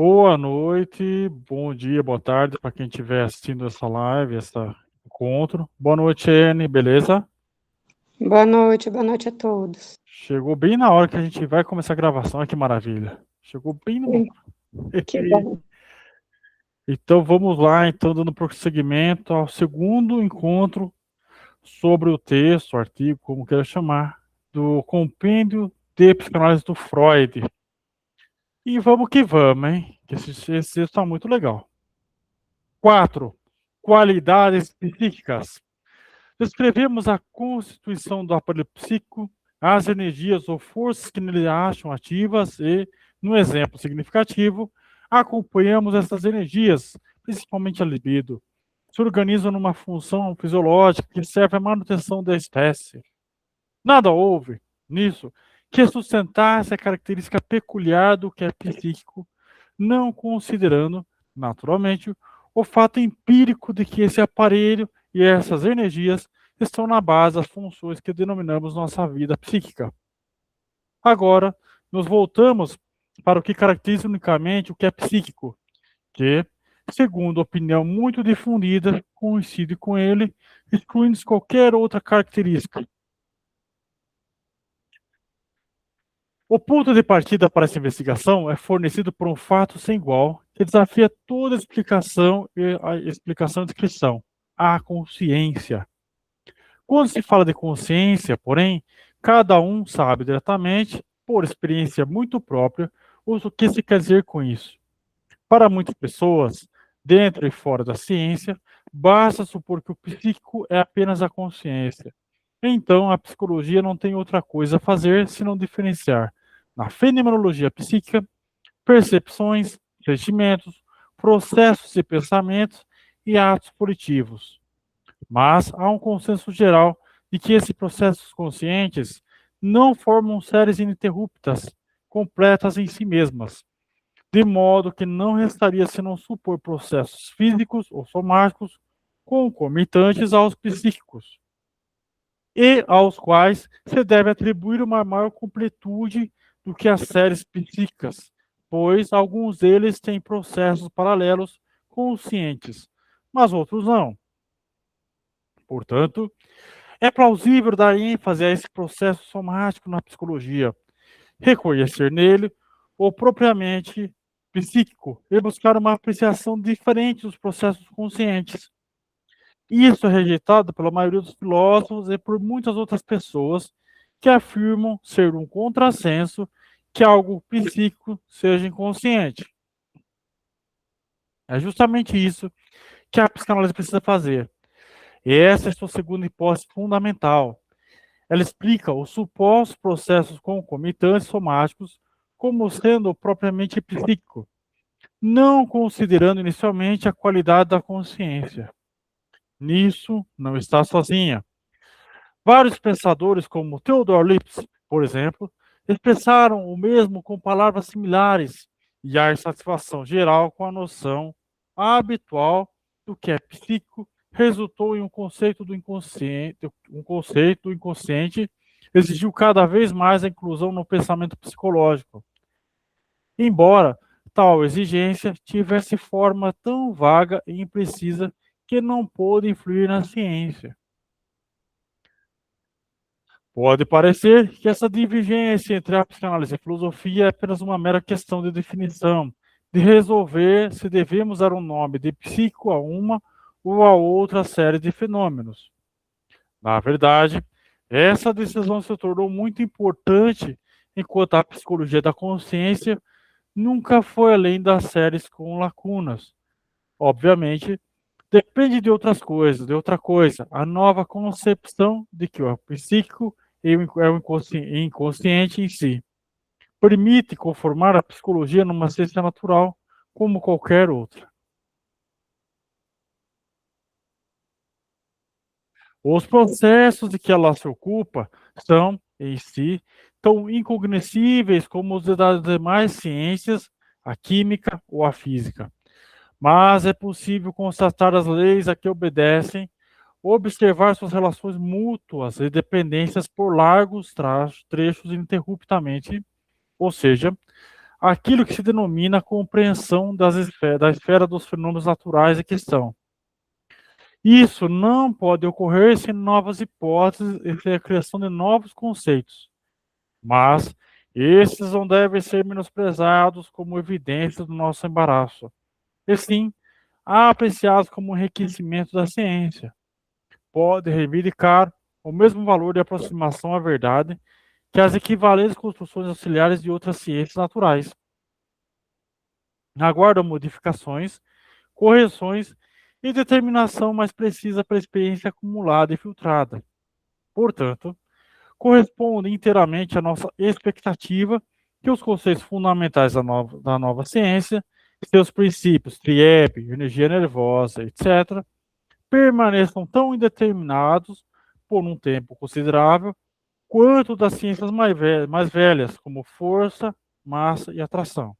Boa noite, bom dia, boa tarde para quem estiver assistindo essa live, esse encontro. Boa noite, Anne, beleza? Boa noite a todos. Chegou bem na hora que a gente vai começar a gravação, olha que maravilha. Chegou bem no. Que bom. Então vamos lá, então dando prosseguimento ao segundo encontro sobre o texto, o artigo, como queira chamar, do Compêndio de Psicanálise do Freud. E vamos que vamos, hein? Que esse texto está muito legal. 4. Qualidades psíquicas. Descrevemos a constituição do aparelho psíquico, as energias ou forças que nele acham ativas e, no exemplo significativo, acompanhamos essas energias, principalmente a libido, se organizam numa função fisiológica que serve à manutenção da espécie. Nada houve, nisso, que sustentasse a característica peculiar do que é psíquico, não considerando, naturalmente, o fato empírico de que esse aparelho e essas energias estão na base das funções que denominamos nossa vida psíquica. Agora, nos voltamos para o que caracteriza unicamente o que é psíquico, que, segundo opinião muito difundida, coincide com ele, excluindo qualquer outra característica. O ponto de partida para essa investigação é fornecido por um fato sem igual que desafia toda explicação e a explicação e descrição: a consciência. Quando se fala de consciência, porém, cada um sabe diretamente, por experiência muito própria, o que se quer dizer com isso. Para muitas pessoas, dentro e fora da ciência, basta supor que o psíquico é apenas a consciência. Então, a psicologia não tem outra coisa a fazer senão diferenciar, na fenomenologia psíquica, percepções, sentimentos, processos e pensamentos e atos positivos. Mas há um consenso geral de que esses processos conscientes não formam séries ininterruptas, completas em si mesmas, de modo que não restaria senão supor processos físicos ou somáticos concomitantes aos psíquicos, e aos quais se deve atribuir uma maior completude do que as séries psíquicas, pois alguns deles têm processos paralelos conscientes, mas outros não. Portanto, é plausível dar ênfase a esse processo somático na psicologia, reconhecer nele o propriamente psíquico e buscar uma apreciação diferente dos processos conscientes. Isso é rejeitado pela maioria dos filósofos e por muitas outras pessoas que afirmam ser um contrassenso que algo psíquico seja inconsciente. É justamente isso que a psicanálise precisa fazer. E essa é a sua segunda hipótese fundamental. Ela explica os supostos processos concomitantes somáticos como sendo propriamente psíquico, não considerando inicialmente a qualidade da consciência. Nisso, não está sozinha. Vários pensadores, como Theodor Lipps, por exemplo, expressaram o mesmo com palavras similares, e há insatisfação geral com a noção habitual do que é psíquico resultou em um conceito do inconsciente exigiu cada vez mais a inclusão no pensamento psicológico. Embora tal exigência tivesse forma tão vaga e imprecisa que não pôde influir na ciência. Pode parecer que essa divergência entre a psicanálise e a filosofia é apenas uma mera questão de definição, de resolver se devemos dar um nome de psíquico a uma ou a outra série de fenômenos. Na verdade, essa decisão se tornou muito importante enquanto a psicologia da consciência nunca foi além das séries com lacunas. Obviamente, depende de outras coisas, de outra coisa, a nova concepção de que o psíquico é o inconsciente em si. Permite conformar a psicologia numa ciência natural como qualquer outra. Os processos de que ela se ocupa são, em si, tão incognoscíveis como os das demais ciências, a química ou a física. Mas é possível constatar as leis a que obedecem, observar suas relações mútuas e dependências por largos trechos ininterruptamente, ou seja, aquilo que se denomina a compreensão da esfera dos fenômenos naturais em questão. Isso não pode ocorrer sem novas hipóteses e sem a criação de novos conceitos, mas esses não devem ser menosprezados como evidências do nosso embaraço, e sim apreciados como um enriquecimento da ciência. Pode reivindicar o mesmo valor de aproximação à verdade que as equivalentes construções auxiliares de outras ciências naturais. Aguardam modificações, correções e determinação mais precisa para a experiência acumulada e filtrada. Portanto, corresponde inteiramente à nossa expectativa que os conceitos fundamentais da nova ciência, seus princípios, TRIEP, energia nervosa, etc., permaneçam tão indeterminados por um tempo considerável quanto das ciências mais velhas, como força, massa e atração.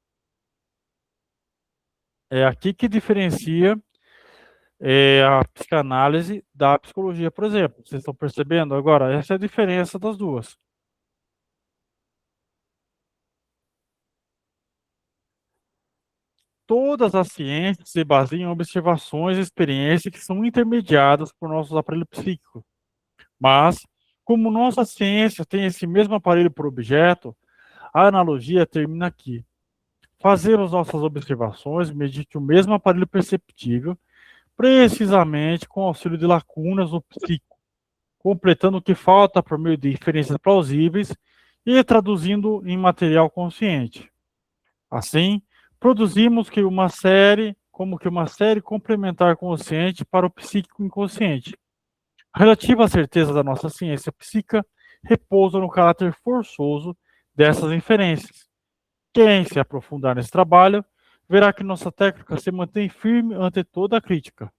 É aqui que diferencia a psicanálise da psicologia, por exemplo. Vocês estão percebendo agora? Essa é a diferença das duas. Todas as ciências se baseiam em observações e experiências que são intermediadas por nossos aparelhos psíquicos. Mas, como nossa ciência tem esse mesmo aparelho por objeto, a analogia termina aqui. Fazemos nossas observações mediante o mesmo aparelho perceptível, precisamente com auxílio de lacunas no psíquico, completando o que falta por meio de inferências plausíveis e traduzindo em material consciente. Assim, produzimos como que uma série complementar consciente para o psíquico inconsciente. A relativa certeza da nossa ciência psíquica repousa no caráter forçoso dessas inferências. Quem se aprofundar nesse trabalho verá que nossa técnica se mantém firme ante toda a crítica.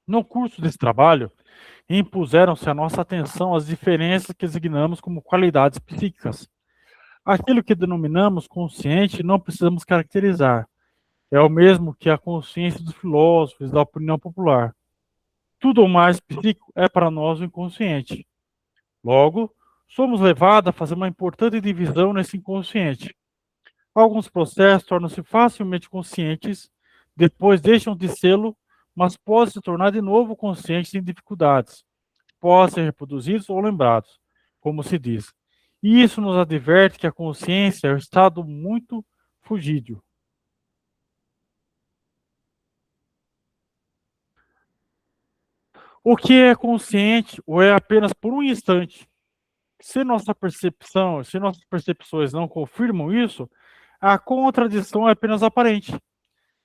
No curso desse trabalho, impuseram-se à nossa atenção as diferenças que designamos como qualidades psíquicas. Aquilo que denominamos consciente não precisamos caracterizar. É o mesmo que a consciência dos filósofos da opinião popular. Tudo o mais psíquico é para nós o inconsciente. Logo, somos levados a fazer uma importante divisão nesse inconsciente. Alguns processos tornam-se facilmente conscientes, depois deixam de sê-lo, mas podem se tornar de novo conscientes sem dificuldades. Podem ser reproduzidos ou lembrados, como se diz. E isso nos adverte que a consciência é um estado muito fugídio. O que é consciente ou é apenas por um instante? Se nossas percepções não confirmam isso, a contradição é apenas aparente,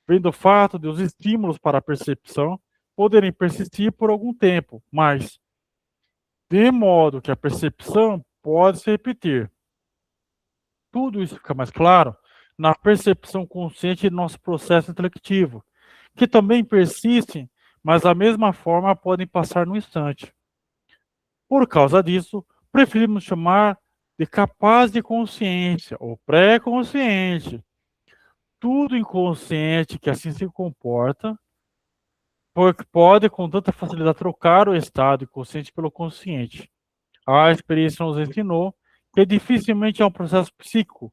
vem do fato de os estímulos para a percepção poderem persistir por algum tempo, mas de modo que a percepção pode se repetir. Tudo isso fica mais claro na percepção consciente de nosso processo intelectivo, que também persistem, mas da mesma forma podem passar no instante. Por causa disso, preferimos chamar de capaz de consciência ou pré-consciente. Tudo inconsciente que assim se comporta, porque pode com tanta facilidade trocar o estado inconsciente pelo consciente. A experiência nos ensinou que dificilmente é um processo psíquico,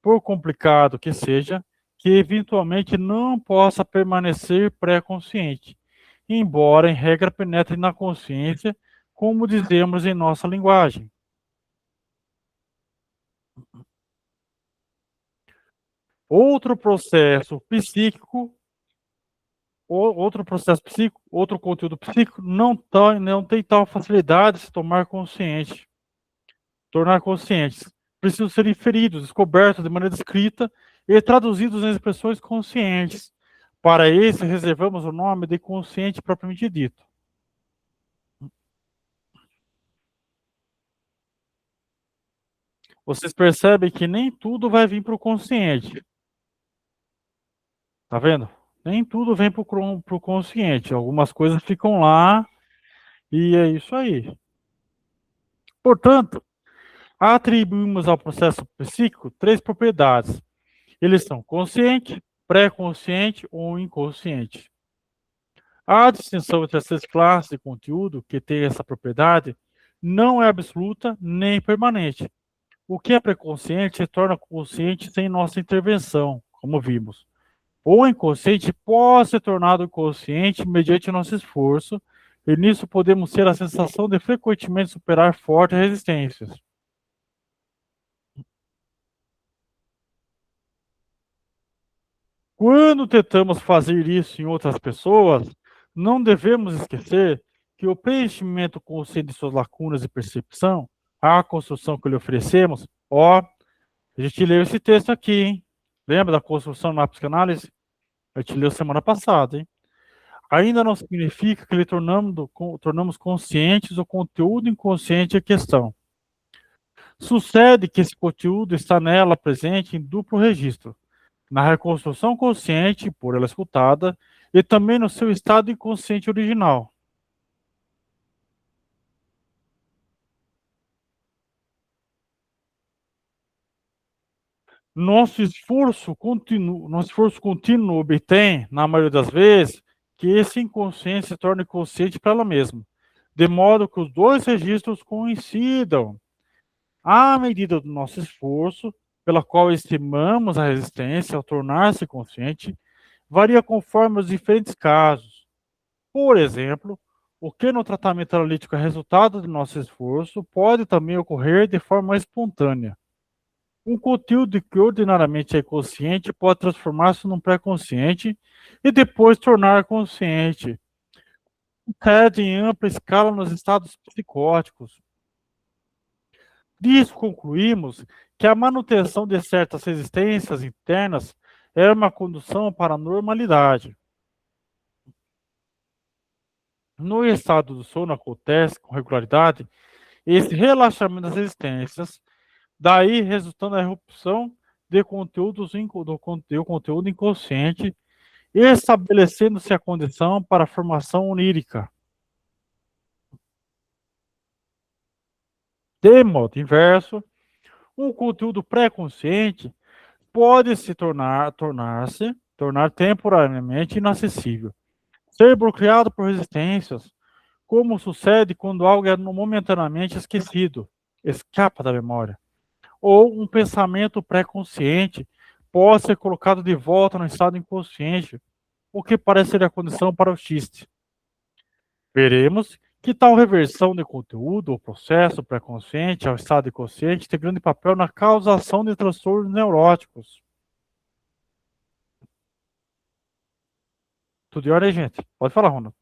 por complicado que seja, que eventualmente não possa permanecer pré-consciente, embora em regra penetre na consciência, como dizemos em nossa linguagem. Outro processo psíquico, outro conteúdo psíquico não tem tal facilidade de se tornar conscientes. Precisam ser inferidos, descobertos de maneira escrita e traduzidos em expressões conscientes. Para esse, reservamos o nome de consciente propriamente dito. Vocês percebem que nem tudo vai vir para o consciente. Tá vendo? Nem tudo vem para o consciente. Algumas coisas ficam lá e é isso aí. Portanto, atribuímos ao processo psíquico três propriedades. Eles são consciente, pré-consciente ou inconsciente. A distinção entre essas classes de conteúdo que têm essa propriedade não é absoluta nem permanente. O que é pré-consciente se torna consciente sem nossa intervenção, como vimos. O inconsciente pode ser tornado consciente mediante nosso esforço, e nisso podemos ter a sensação de frequentemente superar fortes resistências. Quando tentamos fazer isso em outras pessoas, não devemos esquecer que o preenchimento consciente de suas lacunas de percepção, a construção que lhe oferecemos, a gente leu esse texto aqui, hein? Lembra da construção na psicanálise? A gente leu semana passada, hein? Ainda não significa que lhe tornamos conscientes o conteúdo inconsciente em questão. Sucede que esse conteúdo está nela presente em duplo registro, na reconstrução consciente, por ela escutada, e também no seu estado inconsciente original. Nosso esforço contínuo obtém, na maioria das vezes, que esse inconsciente se torne consciente para ela mesma, de modo que os dois registros coincidam. À medida do nosso esforço, pela qual estimamos a resistência ao tornar-se consciente, varia conforme os diferentes casos. Por exemplo, o que no tratamento analítico é resultado do nosso esforço pode também ocorrer de forma espontânea. Um conteúdo que ordinariamente é consciente pode transformar-se num pré-consciente e depois tornar consciente. Sucede em ampla escala nos estados psicóticos. Disso concluímos que a manutenção de certas resistências internas é uma condução para a normalidade. No estado do sono acontece com regularidade esse relaxamento das resistências, daí resultando a erupção de conteúdo inconsciente, estabelecendo-se a condição para a formação onírica. De modo inverso, um conteúdo pré-consciente pode se tornar temporariamente inacessível, ser bloqueado por resistências, como sucede quando algo é momentaneamente esquecido, escapa da memória, ou um pensamento pré-consciente pode ser colocado de volta no estado inconsciente, o que parece ser a condição para o xiste. Veremos que tal reversão de conteúdo ou processo pré-consciente ao estado inconsciente tem grande papel na causação de transtornos neuróticos. Tudo em ordem, gente? Pode falar, Ronald.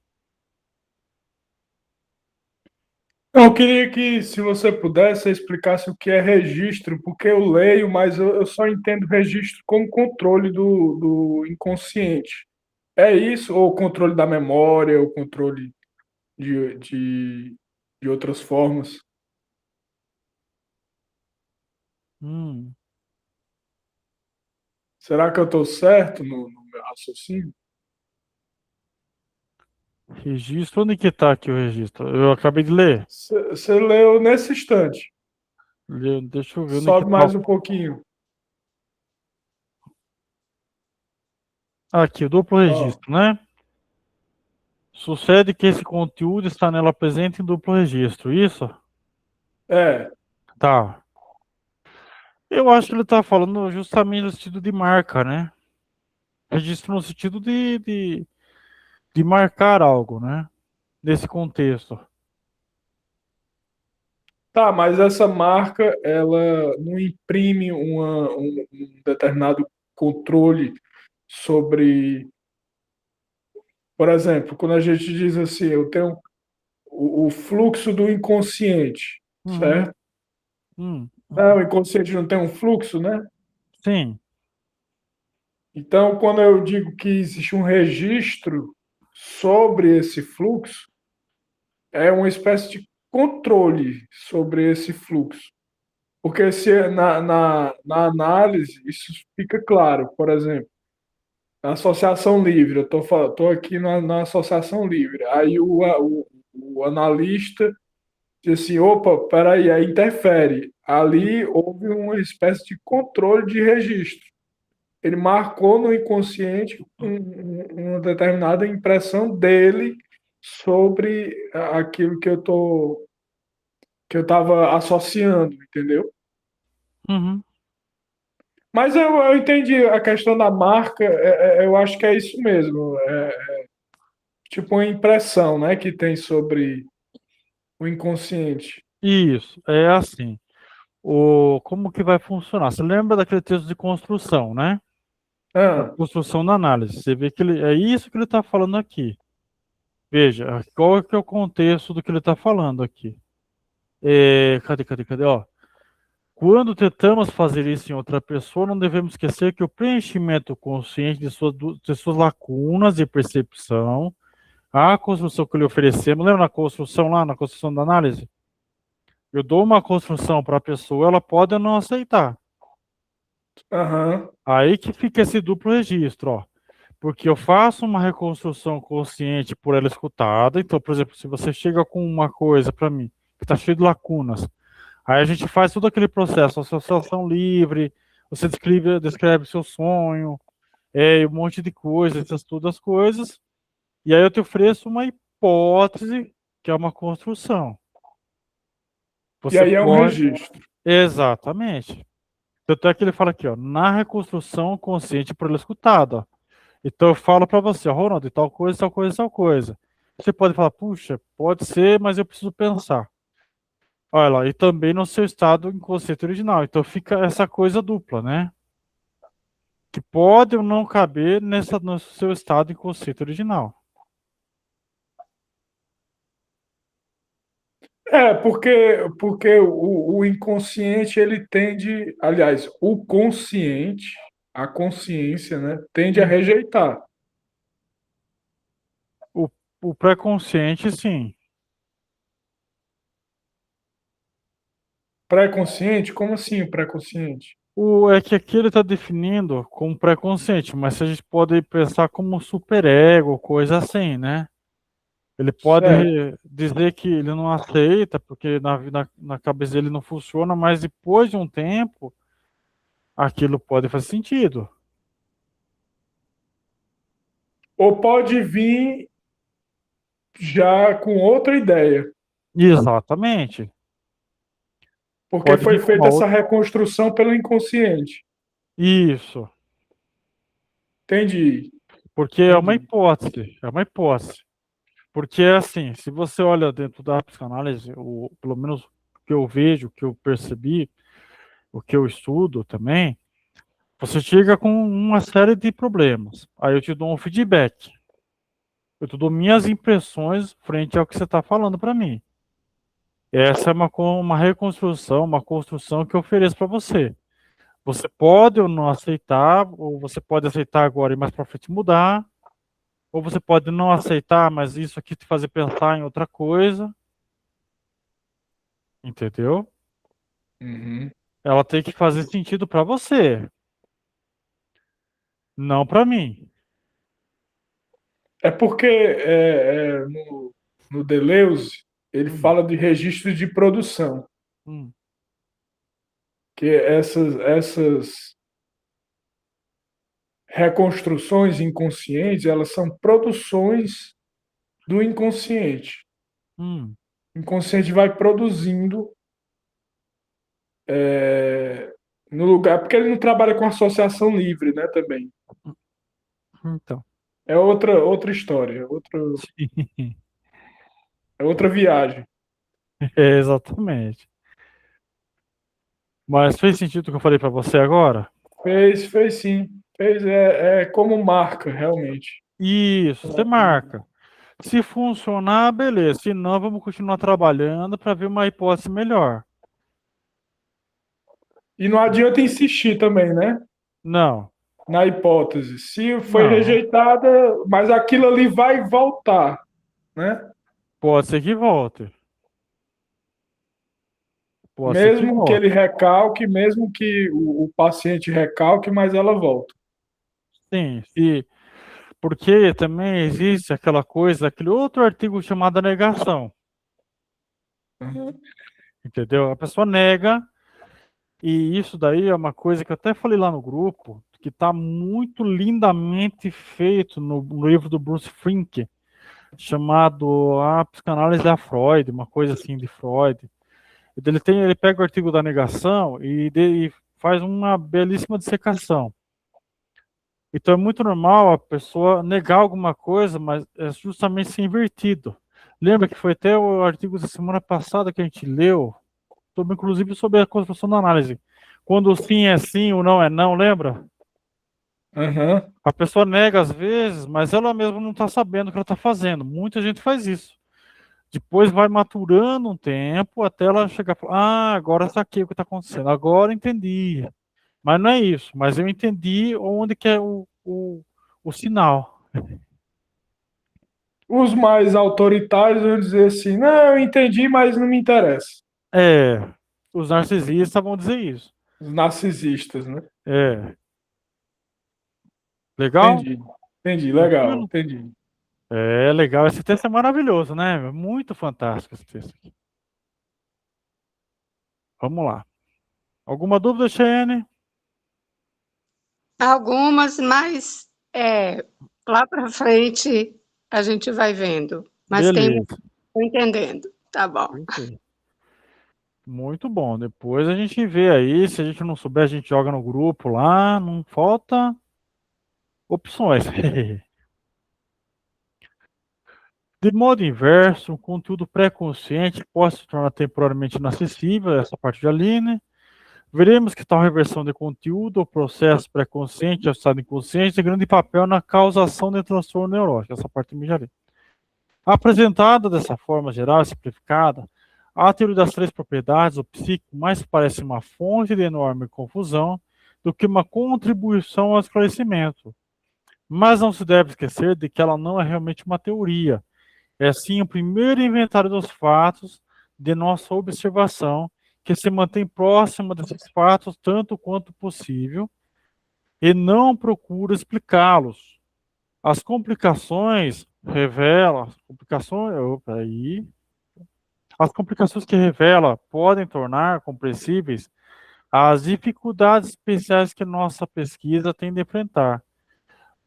Eu queria que, se você pudesse, você explicasse o que é registro, porque eu leio, mas eu só entendo registro como controle do inconsciente. É isso? Ou controle da memória, ou controle de, de, de outras formas? Hum, Será que eu estou certo no meu raciocínio? registro. Onde que está aqui o registro? Eu acabei de ler. Você leu nesse instante. Deixa eu ver onde que Sobe está. mais um pouquinho. Aqui, o duplo Ó, registro, né? Sucede que esse conteúdo está nela presente em duplo registro, isso? é. Tá. Eu acho que ele está falando justamente no sentido de marca, né? Registro no sentido de marcar algo, né? Nesse contexto. Tá, mas essa marca, ela não imprime um determinado controle sobre, por exemplo, quando a gente diz assim, eu tenho o fluxo do inconsciente, Uhum, certo? Não, o uhum. inconsciente não tem um fluxo, né? Sim. Então, quando eu digo que existe um registro sobre esse fluxo, é uma espécie de controle sobre esse fluxo. Porque se na análise isso fica claro, por exemplo, na associação livre, eu tô aqui na associação livre, aí o analista diz assim, opa, peraí, aí interfere. Ali houve uma espécie de controle de registro. ele marcou no inconsciente uma determinada impressão dele sobre aquilo que eu estava associando, entendeu? Uhum. Mas eu entendi a questão da marca, eu acho que é isso mesmo. Tipo uma impressão, né, que tem sobre o inconsciente. Isso, é assim. Como que vai funcionar? Você lembra daquele texto de construção, né? Da Ah, construção da análise. Você vê que é isso que ele está falando aqui. Veja, qual é que é o contexto do que ele está falando aqui? Cadê? Ó, quando tentamos fazer isso em outra pessoa, não devemos esquecer que o preenchimento consciente de suas lacunas de percepção, a construção que lhe oferecemos, lembra na construção lá, na construção da análise? Eu dou uma construção para a pessoa, ela pode não aceitar. aham. Aí que fica esse duplo registro, ó. Porque eu faço uma reconstrução consciente por ela escutada. Então, por exemplo, se você chega com uma coisa para mim que está cheio de lacunas, aí a gente faz todo aquele processo, associação livre, você descreve seu sonho, um monte de coisas, essas todas as coisas, e aí eu te ofereço uma hipótese que é uma construção. E Você aí é um pode. registro. Exatamente. Tanto é que ele fala aqui, ó, na reconstrução consciente por ela escutada, ó. Então eu falo para você, ó, Ronaldo, e tal coisa, tal coisa, tal coisa. Você pode falar, puxa, pode ser, mas eu preciso pensar. Olha lá, e também no seu estado inconsciente original. Então fica essa coisa dupla, né? Que pode ou não caber no seu estado inconsciente original. Porque o inconsciente ele tende, aliás, o consciente, a consciência, né, tende a Hum. rejeitar. O, o pré-consciente, sim. Pré-consciente? Como assim o pré-consciente? É que aqui ele está definindo como pré-consciente, mas se a gente pode pensar como superego, coisa assim, né? Ele pode Certo. dizer que ele não aceita, porque na cabeça dele não funciona, mas depois de um tempo, aquilo pode fazer sentido. Ou pode vir já com outra ideia, Exatamente. porque Pode foi vir com uma feita essa outra. reconstrução pelo inconsciente. Isso. Entendi, Porque é uma entendi. hipótese. É uma hipótese. Porque é assim, se você olha dentro da psicanálise, pelo menos o que eu vejo, o que eu percebi, o que eu estudo também, você chega com uma série de problemas. Aí eu te dou um feedback. Eu te dou minhas impressões frente ao que você está falando para mim. Essa é uma reconstrução, uma construção que eu ofereço para você. Você pode ou não aceitar, ou você pode aceitar agora e mais para frente mudar, ou você pode não aceitar, mas isso aqui te fazer pensar em outra coisa, entendeu? Uhum. Ela tem que fazer sentido para você, não para mim. É porque no Deleuze ele Hum, fala de registro de produção, hum, que essas reconstruções inconscientes, elas são produções do inconsciente. hum, O inconsciente vai produzindo no lugar, porque ele não trabalha com associação livre, né, também. então, É outra história, sim, é outra viagem. exatamente. Mas fez sentido o que eu falei para você agora? Fez sim. Fez, é como marca, realmente. Isso, você marca. Se funcionar, beleza. Se não, vamos continuar trabalhando para ver uma hipótese melhor. E não adianta insistir também, né? Não, Na hipótese. Se foi não. rejeitada, mas aquilo ali vai voltar, né? Pode ser que volte. Pode ser que Mesmo que ele volte. recalque, mesmo que o paciente recalque, mas ela volta. Sim, porque também existe aquela coisa, aquele outro artigo chamado negação, Uhum. entendeu? A pessoa nega, e isso daí é uma coisa que eu até falei lá no grupo, que está muito lindamente feito no livro do Bruce Frink, chamado A Psicanálise da Freud, uma coisa assim de Freud. Ele pega o artigo da negação e faz uma belíssima dissecação. Então é muito normal a pessoa negar alguma coisa, mas é justamente ser invertido. Lembra que foi até o artigo da semana passada que a gente leu, inclusive sobre a construção da análise. Quando o sim é sim, o não é não, lembra? Uhum. A pessoa nega às vezes, mas ela mesma não está sabendo o que ela está fazendo. Muita gente faz isso. Depois vai maturando um tempo até ela chegar e falar: ah, agora saquei o que está acontecendo, agora entendi. Mas não é isso, mas eu entendi onde que é o sinal. Os mais autoritários vão dizer assim: não, eu entendi, mas não me interessa. É, os narcisistas vão dizer isso. Os narcisistas, né? É, legal? Entendi. Entendi, legal, Tranquilo? entendi. É legal, esse texto é maravilhoso, né? Muito fantástico esse texto aqui. Vamos lá. Alguma dúvida, Cheyenne? Algumas, mas lá para frente a gente vai vendo. Mas tem Beleza. tô entendendo. Tá bom. Perfeito. Muito bom. Depois a gente vê aí. Se a gente não souber, a gente joga no grupo lá. Não falta opções. De modo inverso, um conteúdo pré-consciente pode se tornar temporariamente inacessível, essa parte de ali, né? Veremos que tal reversão de conteúdo ou processo pré-consciente ao estado inconsciente tem grande papel na causação de transtorno neurológico, essa parte eu já li. Apresentada dessa forma geral e simplificada, a teoria das três propriedades, o psíquico, mais parece uma fonte de enorme confusão do que uma contribuição ao esclarecimento. Mas não se deve esquecer de que ela não é realmente uma teoria, é sim o primeiro inventário dos fatos de nossa observação, que se mantém próxima desses fatos tanto quanto possível e não procura explicá-los. As complicações revelam, as complicações que revela podem tornar compreensíveis as dificuldades especiais que nossa pesquisa tem de enfrentar.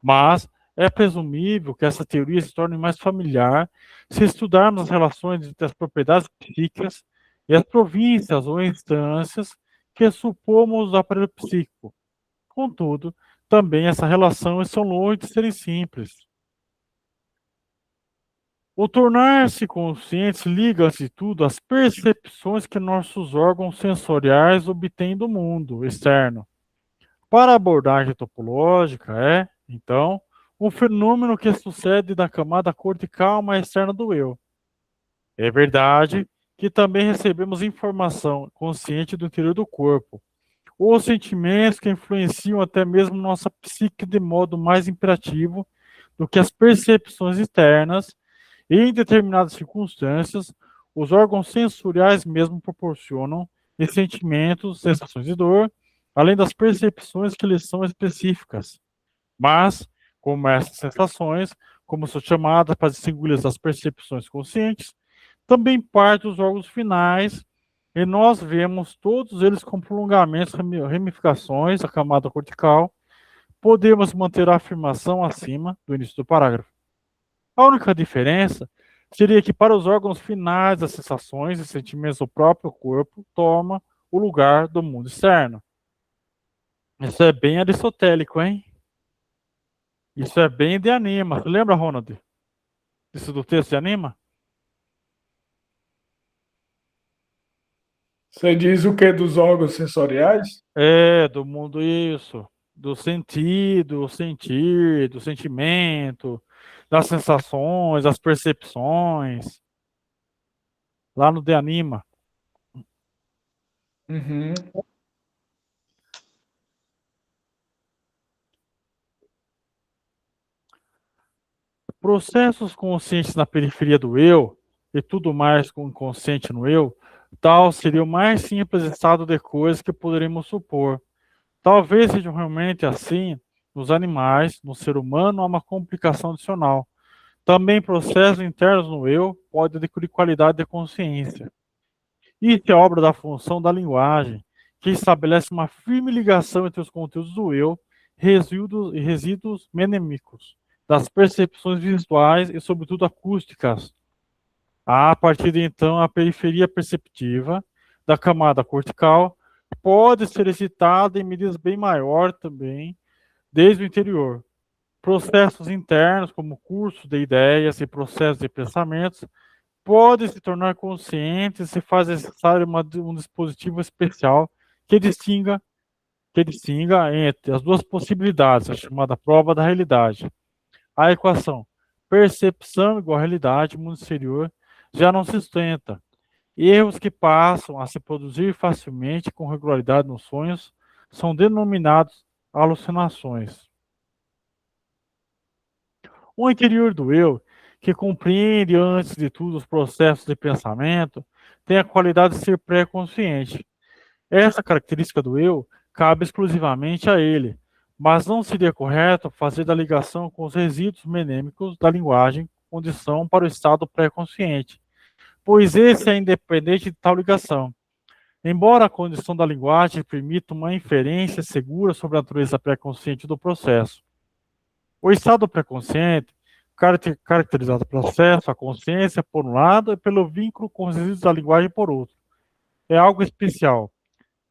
Mas é presumível que essa teoria se torne mais familiar se estudarmos as relações entre as propriedades psíquicas e as províncias ou instâncias que supomos do aparelho psíquico. Contudo, também essa relação estão longe de serem simples. O tornar-se conscientes liga, antes de tudo, às percepções que nossos órgãos sensoriais obtêm do mundo externo. Para a abordagem topológica, então, um fenômeno que sucede da camada cortical mais externa do eu. É verdade que também recebemos informação consciente do interior do corpo, ou sentimentos que influenciam até mesmo nossa psique de modo mais imperativo do que as percepções externas, e em determinadas circunstâncias, os órgãos sensoriais mesmo proporcionam sentimentos, sensações de dor, além das percepções que lhes são específicas. Mas, como essas sensações, como são chamadas para distingui-las das percepções conscientes, também partem dos órgãos finais, e nós vemos todos eles como prolongamentos, ramificações da camada cortical. Podemos manter a afirmação acima do início do parágrafo. A única diferença seria que para os órgãos finais das sensações e sentimentos do próprio corpo toma o lugar do mundo externo. Isso é bem aristotélico, hein? Isso é bem de Anima. Lembra, Ronald? Isso do texto de Anima? Você diz o que dos órgãos sensoriais? É, do mundo isso. Do sentido, sentir, do sentimento, das sensações, das percepções. Lá no de Anima. Uhum. Processos conscientes na periferia do eu e tudo mais com inconsciente no eu, tal seria o mais simples estado de coisas que poderíamos supor. Talvez seja realmente assim nos animais, no ser humano há uma complicação adicional. Também processos internos no eu podem adquirir qualidade de consciência. Isso é obra da função da linguagem, que estabelece uma firme ligação entre os conteúdos do eu resíduos menêmicos das percepções visuais e, sobretudo, acústicas. A partir de então, a periferia perceptiva da camada cortical pode ser excitada em medidas bem maior também, desde o interior. Processos internos, como cursos de ideias e processos de pensamentos, podem se tornar conscientes se faz necessário um dispositivo especial que distinga entre as duas possibilidades, a chamada prova da realidade. A equação percepção igual realidade, mundo exterior, já não se sustenta. Erros que passam a se produzir facilmente com regularidade nos sonhos são denominados alucinações. O interior do eu, que compreende antes de tudo os processos de pensamento, tem a qualidade de ser pré-consciente. Essa característica do eu cabe exclusivamente a ele, mas não seria correto fazer da ligação com os resíduos menêmicos da linguagem condição para o estado pré-consciente, pois esse é independente de tal ligação. Embora a condição da linguagem permita uma inferência segura sobre a natureza pré-consciente do processo, o estado pré-consciente, caracterizado pelo acesso à consciência, por um lado, e pelo vínculo com os resíduos da linguagem, por outro, é algo especial,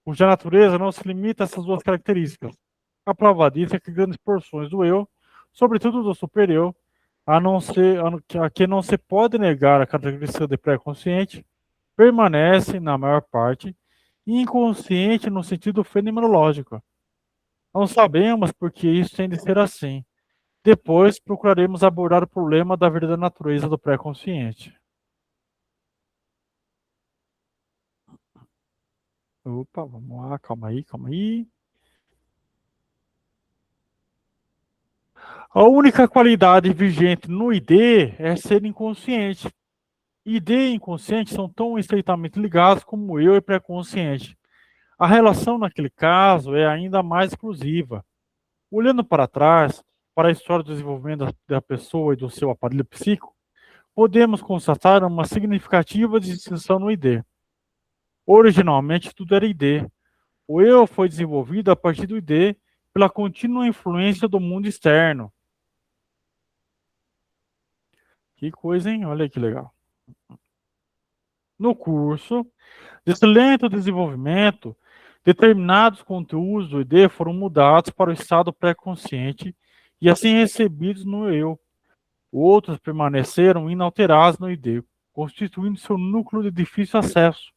cuja natureza não se limita a essas duas características. A prova disso é que grandes porções do eu, sobretudo do superior, a que não se pode negar a característica de pré-consciente, permanecem, na maior parte, inconsciente no sentido fenomenológico. Não sabemos por que isso tem de ser assim. Depois procuraremos abordar o problema da verdadeira natureza do pré-consciente. Opa, vamos lá, calma aí, calma aí. A única qualidade vigente no ID é ser inconsciente. ID e inconsciente são tão estreitamente ligados como eu e pré-consciente. A relação naquele caso é ainda mais exclusiva. Olhando para trás, para a história do desenvolvimento da pessoa e do seu aparelho psíquico, podemos constatar uma significativa distinção no ID. Originalmente, tudo era ID. O eu foi desenvolvido a partir do ID pela contínua influência do mundo externo. Que coisa, hein? Olha que legal. No curso, desse lento desenvolvimento, determinados conteúdos do ID foram mudados para o estado pré-consciente e assim recebidos no eu. Outros permaneceram inalterados no ID, constituindo seu núcleo de difícil acesso.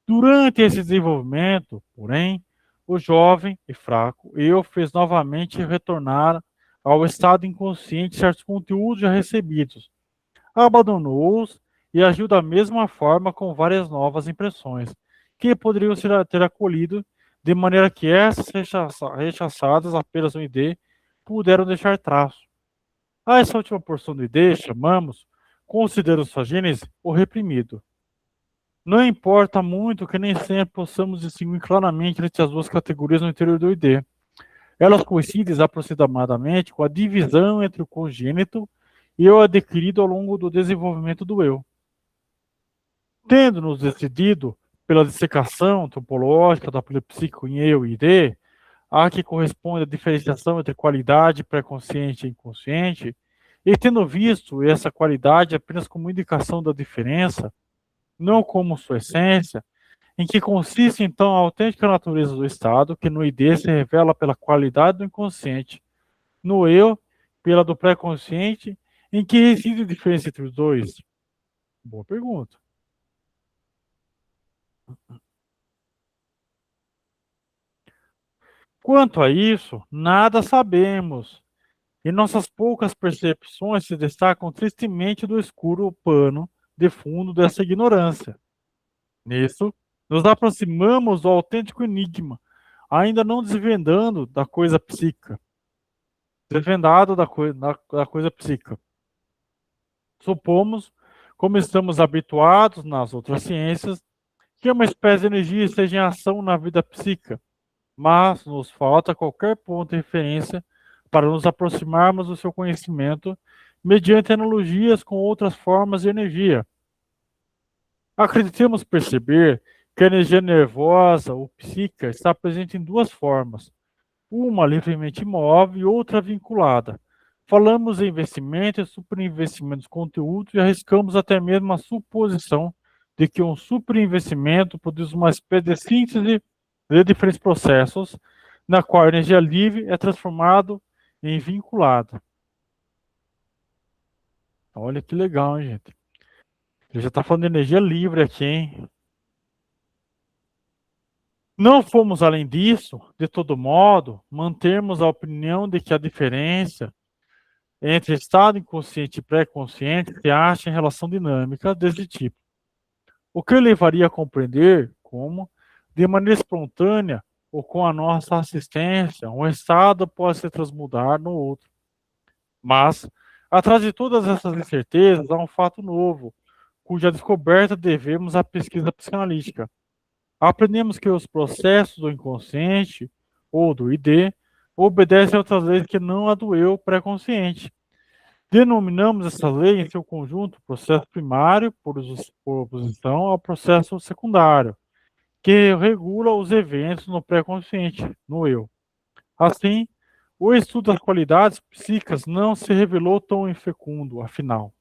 Durante esse desenvolvimento, porém, o jovem e fraco eu fez novamente retornar ao estado inconsciente certos conteúdos já recebidos, abandonou-os e agiu da mesma forma com várias novas impressões, que poderiam ter acolhido, de maneira que essas rechaçadas apenas no ID puderam deixar traço. A essa última porção do ID chamamos, considerando sua gênese, o reprimido. Não importa muito que nem sempre possamos distinguir claramente entre as duas categorias no interior do ID. Elas coincidem aproximadamente com a divisão entre o congênito e o adquirido ao longo do desenvolvimento do eu. Tendo-nos decidido pela dissecação topológica do aparelho psíquico em eu e ID, a que corresponde a diferenciação entre qualidade pré-consciente e inconsciente, e tendo visto essa qualidade apenas como indicação da diferença, não como sua essência, em que consiste então a autêntica natureza do estado, que no ID se revela pela qualidade do inconsciente, no eu, pela do pré-consciente, em que reside a diferença entre os dois? Boa pergunta. Quanto a isso, nada sabemos, e nossas poucas percepções se destacam tristemente do escuro pano de fundo dessa ignorância. Nisso, nos aproximamos do autêntico enigma, ainda não desvendando da coisa psíquica. Desvendado da coisa psíquica. Supomos, como estamos habituados nas outras ciências, que uma espécie de energia esteja em ação na vida psíquica, mas nos falta qualquer ponto de referência para nos aproximarmos do seu conhecimento mediante analogias com outras formas de energia. Acreditamos perceber que a energia nervosa ou psíquica está presente em duas formas: uma livremente imóvel e outra vinculada. Falamos em investimento e superinvestimento dos conteúdos e arriscamos até mesmo a suposição de que um superinvestimento produz uma espécie de síntese de diferentes processos, na qual a energia livre é transformada em vinculada. Olha que legal, hein, gente? Ele já está falando de energia livre aqui, hein? Não fomos além disso, de todo modo, mantermos a opinião de que a diferença entre estado inconsciente e pré-consciente se acha em relação dinâmica desse tipo, o que levaria a compreender como, de maneira espontânea ou com a nossa assistência, um estado pode se transmudar no outro. Mas, atrás de todas essas incertezas, há um fato novo, cuja descoberta devemos à pesquisa psicanalítica. Aprendemos que os processos do inconsciente ou do ID obedecem a outras leis que não a do eu pré-consciente. Denominamos essa lei em seu conjunto processo primário, por oposição ao processo secundário, que regula os eventos no pré-consciente, no eu. Assim, o estudo das qualidades psíquicas não se revelou tão infecundo, afinal.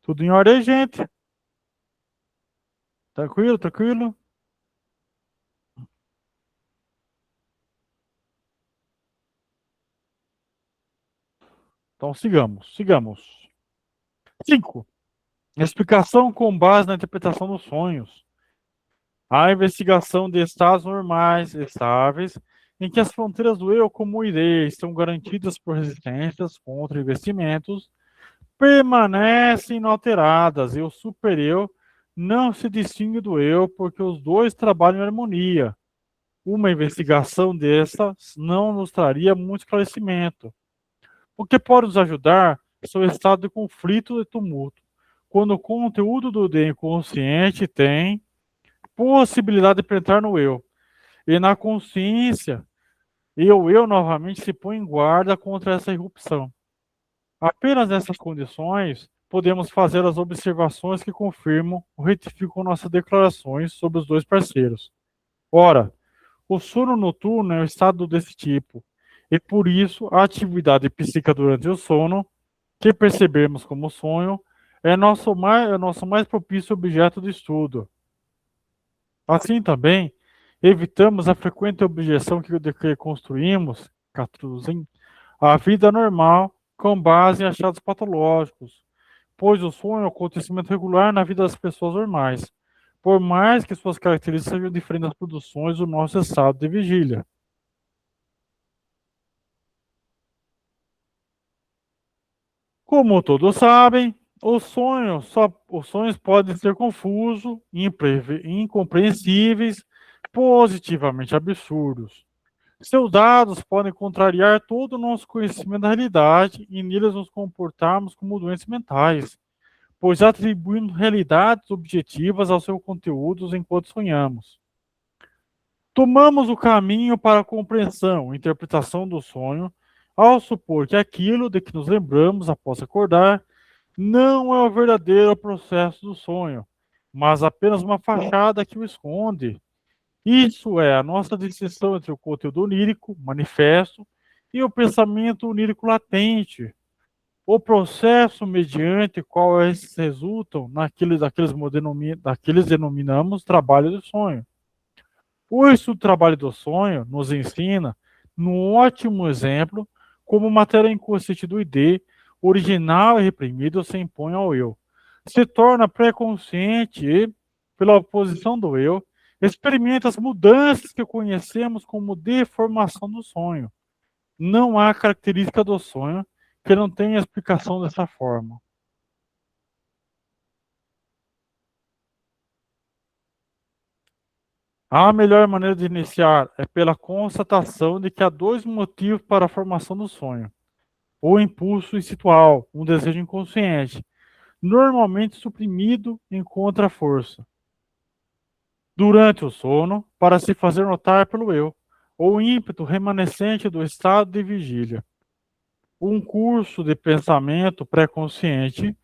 Tudo em ordem, gente? Tranquilo, tranquilo? Então sigamos. 5. Explicação com base na interpretação dos sonhos. A investigação de estados normais, estáveis, em que as fronteiras do eu como ideia estão garantidas por resistências contra investimentos, permanecem inalteradas e o supereu não se distingue do eu porque os dois trabalham em harmonia. Uma investigação dessas não nos traria muito esclarecimento. O que pode nos ajudar é o estado de conflito e tumulto, quando o conteúdo do inconsciente tem possibilidade de penetrar no eu. E na consciência, o eu novamente se põe em guarda contra essa irrupção. Apenas nessas condições, podemos fazer as observações que confirmam ou retificam nossas declarações sobre os dois parceiros. Ora, o sono noturno é um estado desse tipo, e por isso a atividade psíquica durante o sono, que percebemos como sonho, é nosso mais propício objeto de estudo. Assim também, evitamos a frequente objeção que construímos, Katruzin, a vida normal com base em achados patológicos, pois o sonho é um acontecimento regular na vida das pessoas normais, por mais que suas características sejam diferentes das produções do nosso estado de vigília. Como todos sabem, os sonhos podem ser confusos, incompreensíveis, positivamente absurdos. Seus dados podem contrariar todo o nosso conhecimento da realidade e neles nos comportarmos como doentes mentais, pois atribuímos realidades objetivas aos seus conteúdos enquanto sonhamos. Tomamos o caminho para a compreensão e interpretação do sonho ao supor que aquilo de que nos lembramos após acordar não é o verdadeiro processo do sonho, mas apenas uma fachada que o esconde. Isso é a nossa distinção entre o conteúdo onírico, manifesto, e o pensamento onírico latente. O processo mediante o qual esses resultam daqueles denominamos trabalho do sonho. O estudo do trabalho do sonho nos ensina, num ótimo exemplo, como matéria inconsciente do ID, original e reprimido, se impõe ao eu. Se torna pré-consciente e, pela oposição do eu, experimenta as mudanças que conhecemos como deformação do sonho. Não há característica do sonho que não tenha explicação dessa forma. A melhor maneira de iniciar é pela constatação de que há dois motivos para a formação do sonho. O impulso instintual, um desejo inconsciente, normalmente suprimido, encontra força. Durante o sono, para se fazer notar pelo eu, ou ímpeto remanescente do estado de vigília. Um curso de pensamento pré-consciente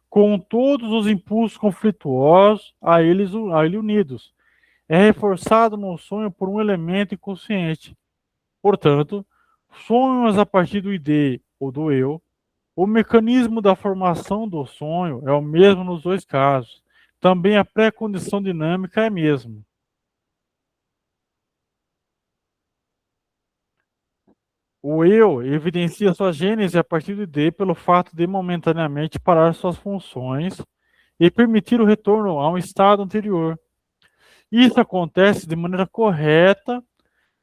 com todos os impulsos conflituosos a ele unidos. É reforçado no sonho por um elemento inconsciente, Portanto, sonhos a partir do ID ou do eu, o mecanismo da formação do sonho é o mesmo nos dois casos. Também a pré-condição dinâmica é a mesma. O eu evidencia sua gênese a partir do ID pelo fato de momentaneamente parar suas funções e permitir o retorno a um estado anterior. Isso acontece de maneira correta,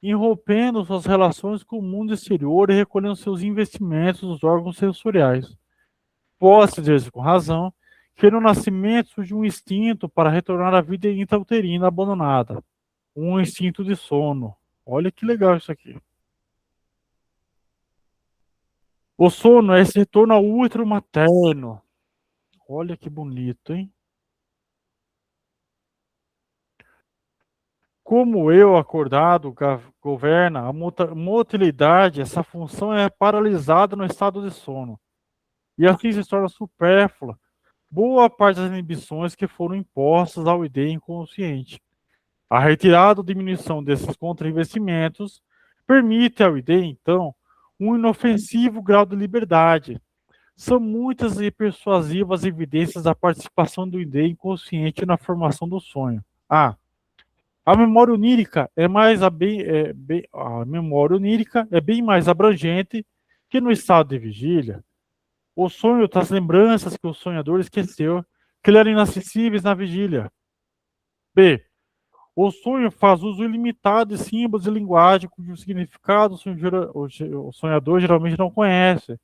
irrompendo suas relações com o mundo exterior e recolhendo seus investimentos nos órgãos sensoriais. Pode dizer com razão que no nascimento surge um instinto para retornar à vida intrauterina abandonada, um instinto de sono. Olha que legal isso aqui. O sono é esse retorno ao útero materno. Olha que bonito, hein? Como o eu acordado governa a motilidade, essa função é paralisada no estado de sono. E assim se torna supérflua boa parte das inibições que foram impostas ao ID inconsciente. A retirada ou diminuição desses contra-investimentos permite ao ID, então, um inofensivo grau de liberdade. São muitas e persuasivas evidências da participação do ID inconsciente na formação do sonho. A memória onírica a memória onírica é bem mais abrangente que no estado de vigília. O sonho traz lembranças que o sonhador esqueceu, que lhe eram inacessíveis na vigília. B. O sonho faz uso ilimitado de símbolos e linguagem cujo significado o sonhador geralmente não conhece,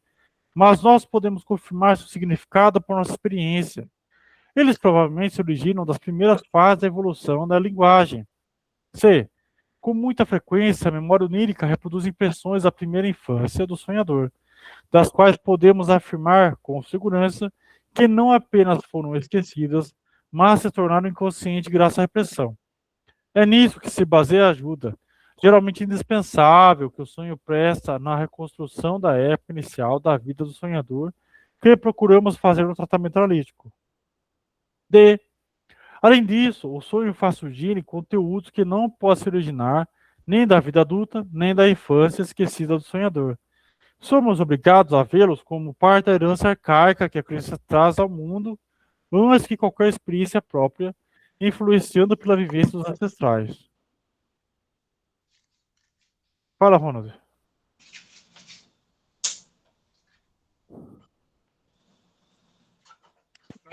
mas nós podemos confirmar seu significado por nossa experiência. Eles provavelmente se originam das primeiras fases da evolução da linguagem. C. Com muita frequência, a memória onírica reproduz impressões da primeira infância do sonhador, das quais podemos afirmar com segurança que não apenas foram esquecidas, mas se tornaram inconscientes graças à repressão. É nisso que se baseia a ajuda, geralmente indispensável, que o sonho presta na reconstrução da época inicial da vida do sonhador, que procuramos fazer no tratamento analítico. D. Além disso, o sonho faz surgir conteúdos que não podem se originar nem da vida adulta, nem da infância esquecida do sonhador. Somos obrigados a vê-los como parte da herança arcaica que a criança traz ao mundo, antes que qualquer experiência própria, influenciando pela vivência dos ancestrais. Fala, Ronald.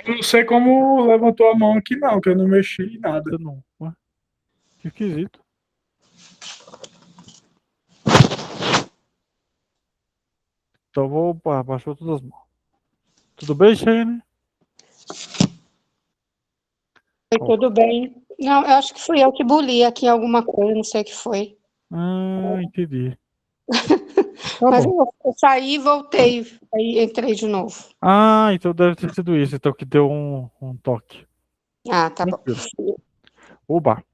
Eu não sei como levantou a mão aqui, não, que eu não mexi em nada. Você não. Ué? Que esquisito. Então vou baixou todas as mãos. Tudo bem, Shane? Tudo bem. Não, eu acho que fui eu que buli aqui alguma coisa, não sei o que foi. Entendi. Tá Mas bom. eu saí e voltei, aí entrei de novo. Então deve ter sido isso, então que deu um toque. Tá bom. Oba.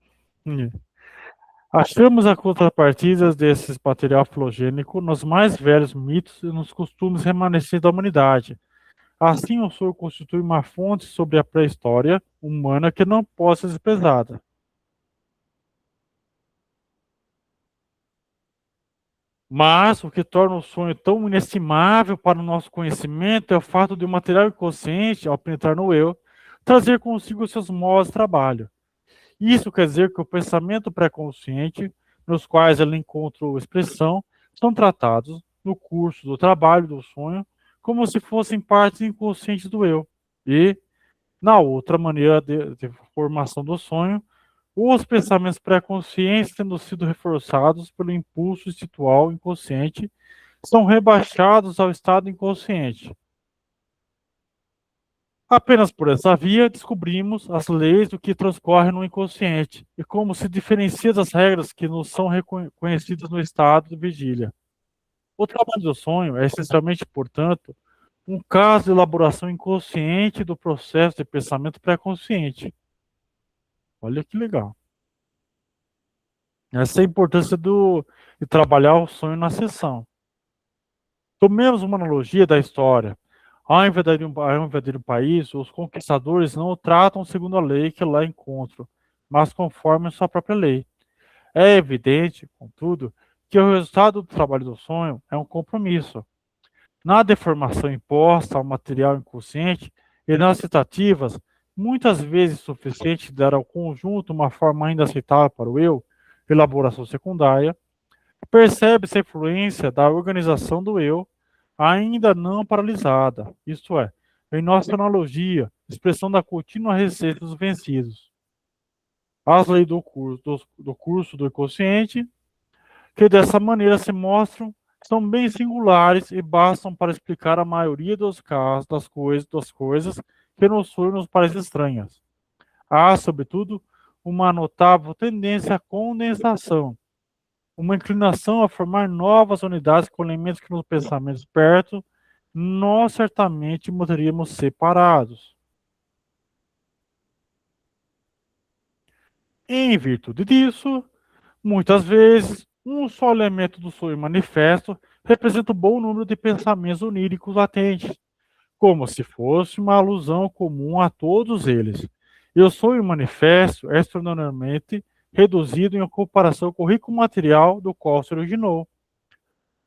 Achamos a contrapartida desse material filogênico nos mais velhos mitos e nos costumes remanescentes da humanidade. Assim, o sonho constitui uma fonte sobre a pré-história humana que não pode ser desprezada. Mas o que torna o sonho tão inestimável para o nosso conhecimento é o fato de o material inconsciente, ao penetrar no eu, trazer consigo seus modos de trabalho. Isso quer dizer que o pensamento pré-consciente, nos quais ele encontra expressão, são tratados, no curso do trabalho do sonho, como se fossem partes inconscientes do eu. E, na outra maneira de formação do sonho, os pensamentos pré-conscientes, tendo sido reforçados pelo impulso instintual inconsciente, são rebaixados ao estado inconsciente. Apenas por essa via descobrimos as leis do que transcorre no inconsciente e como se diferencia das regras que nos são reconhecidas no estado de vigília. O trabalho do sonho é essencialmente, portanto, um caso de elaboração inconsciente do processo de pensamento pré-consciente. Olha que legal. Essa é a importância de trabalhar o sonho na sessão. Tomemos uma analogia da história. Ao invadir um país, os conquistadores não o tratam segundo a lei que lá encontram, mas conforme a sua própria lei. É evidente, contudo, que o resultado do trabalho do sonho é um compromisso. Na deformação imposta ao material inconsciente e nas tentativas, muitas vezes suficiente de dar ao conjunto uma forma ainda aceitável para o eu, elaboração secundária, percebe-se a influência da organização do eu, ainda não paralisada, isto é, em nossa analogia, expressão da contínua receita dos vencidos. As leis do curso do inconsciente, que dessa maneira se mostram, são bem singulares e bastam para explicar a maioria dos casos das coisas que no sonho nos parecem estranhas. Há, sobretudo, uma notável tendência à condensação, uma inclinação a formar novas unidades com elementos que nos pensamentos perto nós certamente manteríamos separados. Em virtude disso, muitas vezes, um só elemento do sonho manifesto representa um bom número de pensamentos oníricos latentes, como se fosse uma alusão comum a todos eles. E o sonho manifesto é extraordinariamente reduzido em comparação com o rico material do qual se originou.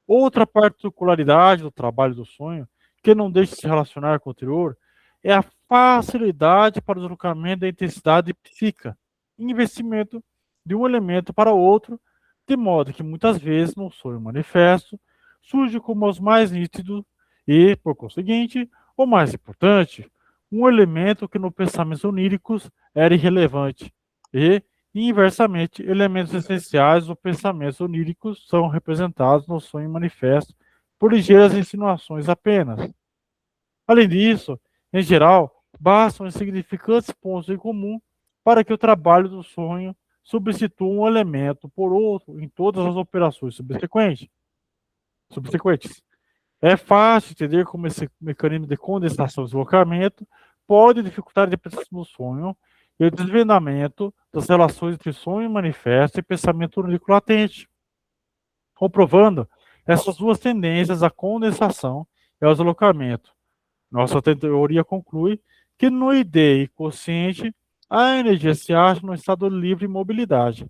Outra particularidade do trabalho do sonho, que não deixa de se relacionar com o anterior, é a facilidade para o deslocamento da intensidade psíquica, investimento de um elemento para outro, de modo que muitas vezes no sonho manifesto surge como os mais nítidos e, por conseguinte, o mais importante, um elemento que no pensamento oníricos era irrelevante e, inversamente, elementos essenciais dos pensamentos oníricos são representados no sonho manifesto por ligeiras insinuações apenas. Além disso, em geral, bastam insignificantes pontos em comum para que o trabalho do sonho substitua um elemento por outro em todas as operações subsequentes. É fácil entender como esse mecanismo de condensação e deslocamento pode dificultar a interpretação do sonho e o desvendamento das relações entre sonho manifesto e pensamento onírico latente, comprovando essas duas tendências, a condensação e ao deslocamento. Nossa teoria conclui que no ID inconsciente a energia se acha no estado de livre mobilidade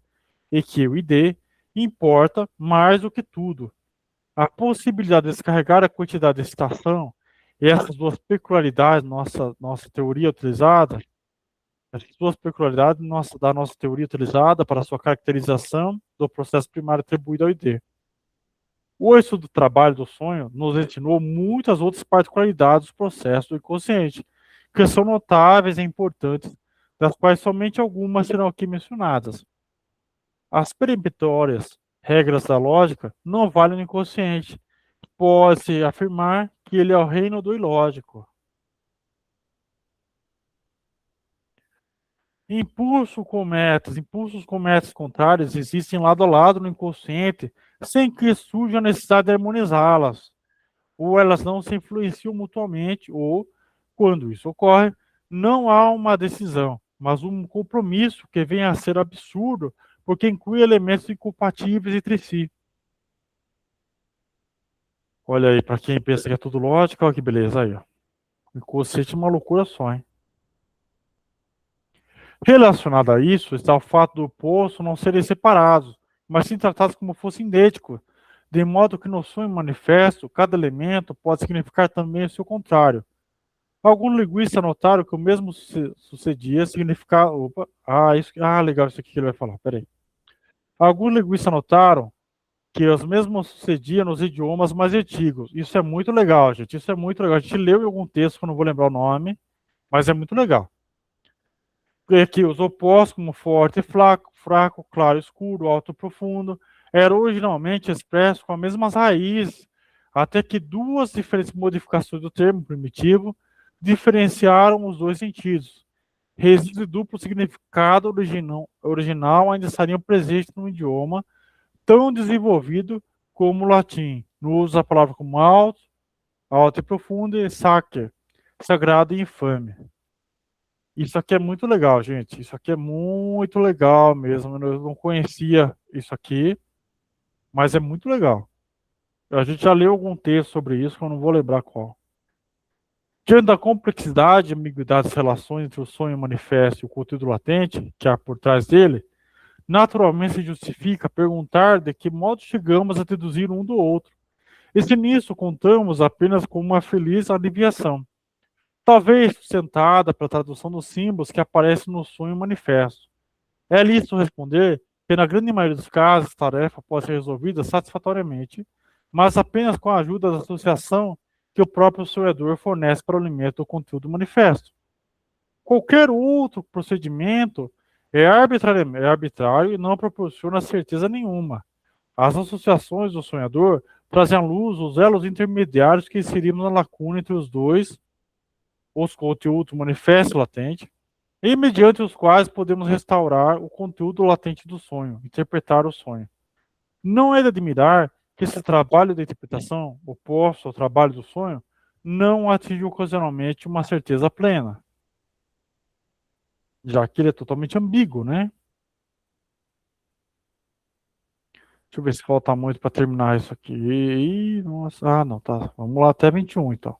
e que o ID importa mais do que tudo. A possibilidade de descarregar a quantidade de excitação e essas duas peculiaridades nossa teoria utilizada, essas duas peculiaridades da nossa teoria utilizada para a sua caracterização do processo primário atribuído ao ID. O estudo do trabalho do sonho nos ensinou muitas outras particularidades do processo do inconsciente, que são notáveis e importantes, das quais somente algumas serão aqui mencionadas. As peremptórias regras da lógica não valem no inconsciente. Pode-se afirmar que ele é o reino do ilógico. Impulsos com métodos contrários existem lado a lado no inconsciente, sem que surja a necessidade de harmonizá-las. Ou elas não se influenciam mutuamente, ou, quando isso ocorre, não há uma decisão, mas um compromisso que vem a ser absurdo, porque inclui elementos incompatíveis entre si. Olha aí, para quem pensa que é tudo lógica, olha que beleza aí, ó. O inconsciente é uma loucura só, hein? Relacionado a isso está o fato do oposto não serem separados, mas sim tratados como fossem idênticos, de modo que no sonho manifesto, cada elemento pode significar também o seu contrário. Alguns linguistas notaram que o mesmo sucedia significar... legal isso aqui que ele vai falar, peraí. Alguns linguistas notaram que os mesmos sucediam nos idiomas mais antigos. Isso é muito legal, gente. Isso é muito legal. A gente leu em algum texto, que eu não vou lembrar o nome, mas é muito legal. Que os opostos, como forte e fraco, claro e escuro, alto e profundo, eram originalmente expressos com as mesmas raízes, até que duas diferentes modificações do termo primitivo diferenciaram os dois sentidos. Resíduo e duplo significado original ainda estariam presentes no idioma tão desenvolvido como o latim. No uso da palavra como alto e profundo, e sacer, sagrado e infame. Isso aqui é muito legal, gente. Isso aqui é muito legal mesmo. Eu não conhecia isso aqui, mas é muito legal. A gente já leu algum texto sobre isso, que eu não vou lembrar qual. Diante da complexidade e ambiguidade das relações entre o sonho manifesto e o conteúdo latente, que há por trás dele, Naturalmente se justifica perguntar de que modo chegamos a deduzir um do outro, e se nisso contamos apenas com uma feliz adivinhação, talvez sustentada pela tradução dos símbolos que aparecem no sonho manifesto. É lícito responder que, na grande maioria dos casos, a tarefa pode ser resolvida satisfatoriamente, mas apenas com a ajuda da associação que o próprio sonhador fornece para o alimento do conteúdo manifesto. Qualquer outro procedimento é arbitrário e não proporciona certeza nenhuma. As associações do sonhador trazem à luz os elos intermediários que inserimos na lacuna entre os dois, os conteúdos manifesto e latente, e mediante os quais podemos restaurar o conteúdo latente do sonho, interpretar o sonho. Não é de admirar que esse trabalho de interpretação, oposto ao trabalho do sonho, não atinge ocasionalmente uma certeza plena, já que ele é totalmente ambíguo, né? Deixa eu ver se falta muito para terminar isso aqui. Ih, nossa. Ah, não, tá. Vamos lá até 21, então.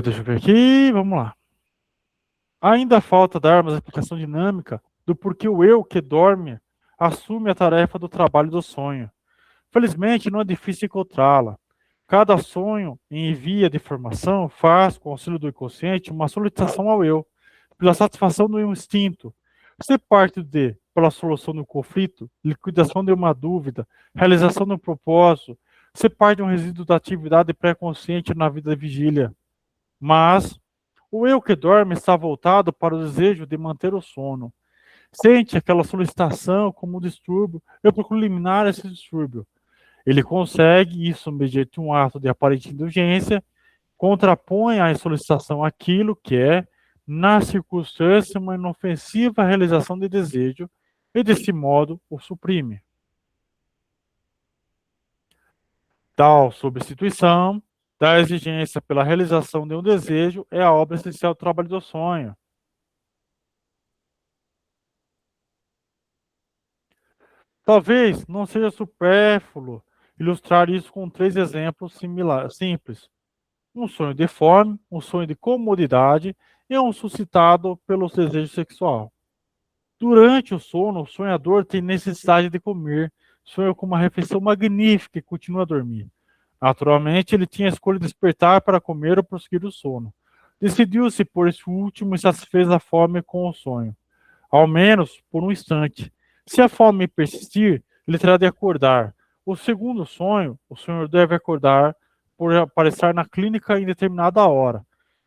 Deixa eu ver aqui. Vamos lá. Ainda falta dar uma explicação dinâmica do porquê o eu que dorme assume a tarefa do trabalho do sonho. Felizmente, não é difícil encontrá-la. Cada sonho em via de formação faz, com o auxílio do inconsciente, uma solicitação ao eu, pela satisfação do instinto. Se parte de, pela solução do conflito, liquidação de uma dúvida, realização de um propósito, se parte de um resíduo da atividade pré-consciente na vida da vigília. Mas o eu que dorme está voltado para o desejo de manter o sono. Sente aquela solicitação como um distúrbio. Eu procuro eliminar esse distúrbio. Ele consegue isso mediante um ato de aparente indulgência, contrapõe à solicitação aquilo que é, na circunstância, uma inofensiva realização de desejo, e desse modo o suprime. Tal substituição da exigência pela realização de um desejo é a obra essencial do trabalho do sonho. Talvez não seja supérfluo ilustrar isso com 3 exemplos simples. Um sonho de fome, um sonho de comodidade e um suscitado pelo desejo sexual. Durante o sono, o sonhador tem necessidade de comer, sonha com uma refeição magnífica e continua a dormir. Naturalmente, ele tinha a escolha de despertar para comer ou prosseguir o sono. Decidiu-se por esse último e satisfez a fome com o sonho, ao menos por um instante. Se a fome persistir, ele terá de acordar. O segundo sonho, o sonhador deve acordar por aparecer na clínica em determinada hora.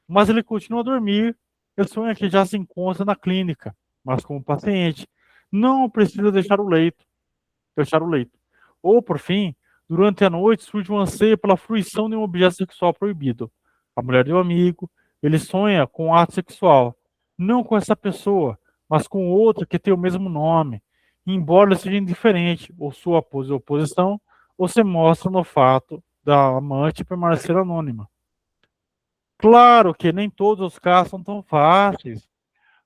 Mas ele continua a dormir, ele sonha que já se encontra na clínica, mas como paciente. Não precisa deixar o leito. Ou, por fim, durante a noite surge um anseio pela fruição de um objeto sexual proibido. A mulher de um amigo, ele sonha com um ato sexual. Não com essa pessoa, mas com outra que tem o mesmo nome. Embora ele seja indiferente, ou sua oposição, ou se mostra no fato da amante permanecer anônima. Claro que nem todos os casos são tão fáceis,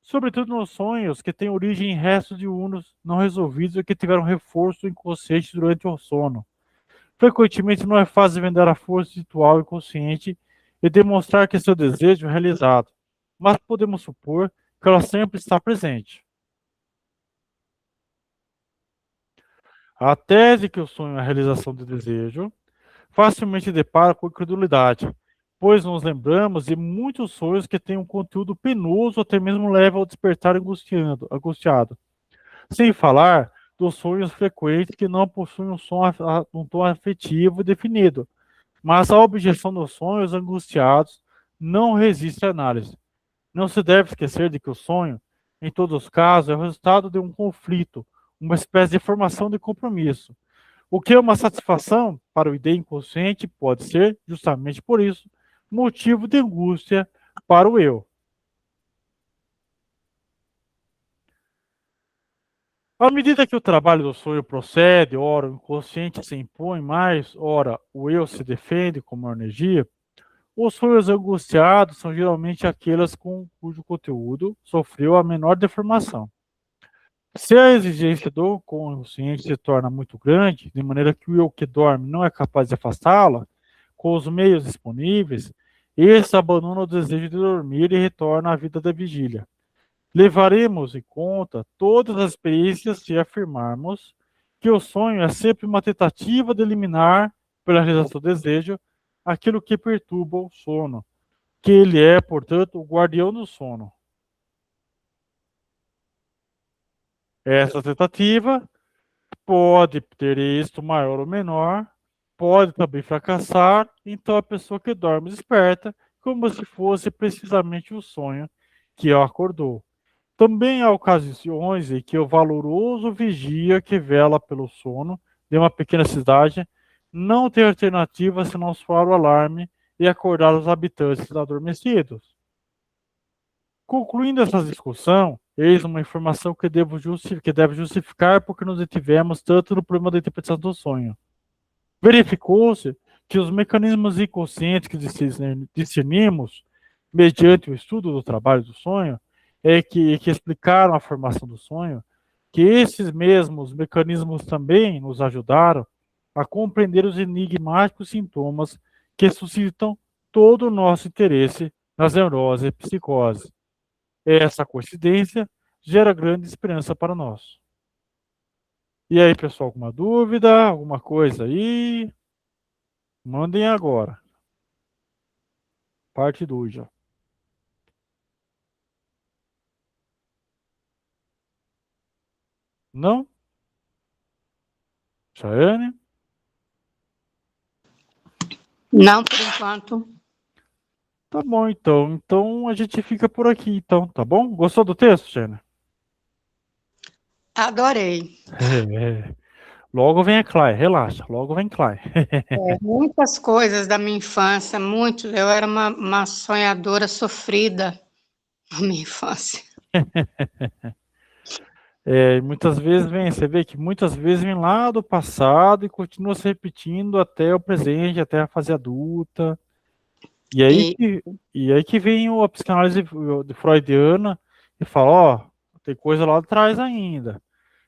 sobretudo nos sonhos que têm origem em restos de unos não resolvidos e que tiveram reforço inconsciente durante o sono. Frequentemente não é fácil vender a força ritual inconsciente e demonstrar que seu desejo é realizado, mas podemos supor que ela sempre está presente. A tese que o sonho é a realização do desejo facilmente depara com incredulidade, pois nos lembramos de muitos sonhos que têm um conteúdo penoso, até mesmo leva ao despertar angustiado. Sem falar dos sonhos frequentes que não possuem um tom afetivo definido, mas a objeção dos sonhos angustiados não resiste à análise. Não se deve esquecer de que o sonho, em todos os casos, é o resultado de um conflito, uma espécie de formação de compromisso. O que é uma satisfação para o ID inconsciente pode ser, justamente por isso, motivo de angústia para o eu. À medida que o trabalho do sonho procede, ora o inconsciente se impõe mais, ora o eu se defende com maior energia, os sonhos angustiados são geralmente aqueles cujo conteúdo sofreu a menor deformação. Se a exigência do consciente se torna muito grande, de maneira que o eu que dorme não é capaz de afastá-la, com os meios disponíveis, esse abandona o desejo de dormir e retorna à vida da vigília. Levaremos em conta todas as experiências se afirmarmos que o sonho é sempre uma tentativa de eliminar, pela realização do desejo, aquilo que perturba o sono, que ele é, portanto, o guardião do sono. Essa tentativa pode ter êxito maior ou menor, pode também fracassar, então a pessoa que dorme desperta como se fosse precisamente o sonho que a acordou. Também há ocasiões em que o valoroso vigia que vela pelo sono de uma pequena cidade não tem alternativa senão soar o alarme e acordar os habitantes adormecidos. Concluindo essa discussão, eis uma informação que deve justificar porque nos detivemos tanto no problema da interpretação do sonho. Verificou-se que os mecanismos inconscientes que discernimos, mediante o estudo do trabalho do sonho, que explicaram a formação do sonho, que esses mesmos mecanismos também nos ajudaram a compreender os enigmáticos sintomas que suscitam todo o nosso interesse nas neuroses e psicoses. Essa coincidência gera grande esperança para nós. E aí, pessoal, alguma dúvida? Alguma coisa aí? Mandem agora. Parte 2 já. Não? Chayane? Não, por enquanto. Tá bom, então. Então a gente fica por aqui, então, tá bom? Gostou do texto, Chayane? Adorei. Logo vem a Clay, relaxa. Logo vem Clay. Muitas coisas da minha infância, muito. Eu era uma sonhadora sofrida na minha infância. Muitas vezes você vê que muitas vezes vem lá do passado e continua se repetindo até o presente, até a fase adulta. E aí que vem a psicanálise freudiana e fala, ó, tem coisa lá atrás ainda.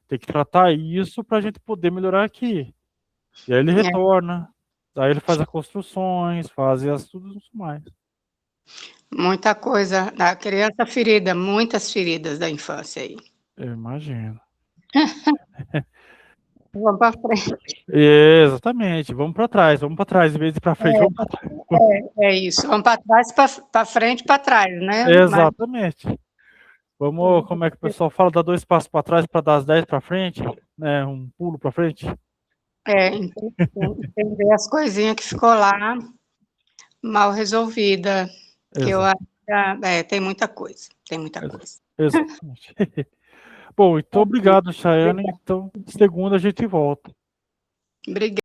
Tem que tratar isso para a gente poder melhorar aqui. E aí ele retorna. Aí ele faz as construções, faz tudo isso mais. Muita coisa. Da criança ferida, muitas feridas da infância aí. Eu imagino. Vamos para frente. Exatamente. Vamos para trás. Em vez de ir para frente, vamos para trás. É isso. Vamos para trás, para frente, para trás, né? Exatamente. Vamos, como é que o pessoal fala? Dar 2 passos para trás para dar as 10 para frente, né? Um pulo para frente. Entender as coisinhas que ficou lá mal resolvida. Que eu acho que tem muita coisa. Tem muita coisa. Exatamente. Bom, então obrigado, Chayane. Então, segunda a gente volta. Obrigada.